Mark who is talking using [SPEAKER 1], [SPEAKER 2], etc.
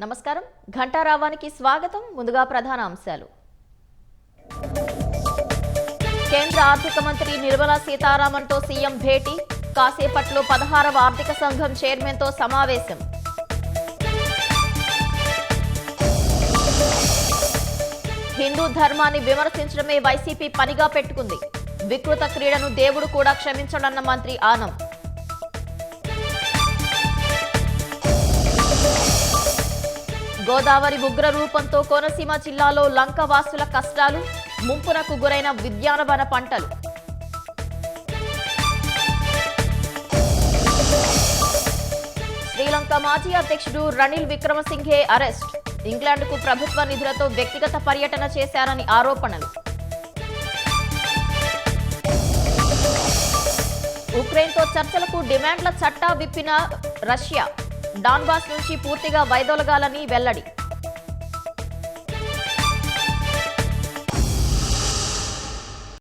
[SPEAKER 1] నమస్కారం ఘంటారావానికి స్వాగతం ముందుగా ప్రధాన అంశాలు కేంద్ర ఆర్థిక మంత్రి నిర్మలా సీతారామన్ తో సీఎం భేటీ కాసేపట్లో 16వ ఆర్థిక సంఘం చైర్మన్ తో సమావేశం హిందూ ధర్మాన్ని విమర్శించడమే వైసీపీ పనిగా పెట్టుకుంది వికృత క్రీడను దేవుడు కూడా క్షమించడన్న మంత్రి ఆనం గోదావరి ఉగ్ర రూపంతో కోనసీమ జిల్లాలో లంక వాసుల కష్టాలు ముంపునకు గురైన ఉద్యానవన పంటలు శ్రీలంక మాజీ అధ్యక్షుడు రనిల్ విక్రమసింఘే అరెస్ట్ ఇంగ్లాండ్కు ప్రభుత్వ నిధులతో వ్యక్తిగత పర్యటన చేశారని ఆరోపణలు ఉక్రెయిన్తో చర్చలకు డిమాండ్ల చట్టా విప్పిన రష్యా డాన్బాస్ నుంచి పూర్తిగా వైదొలగాలని వెల్లడి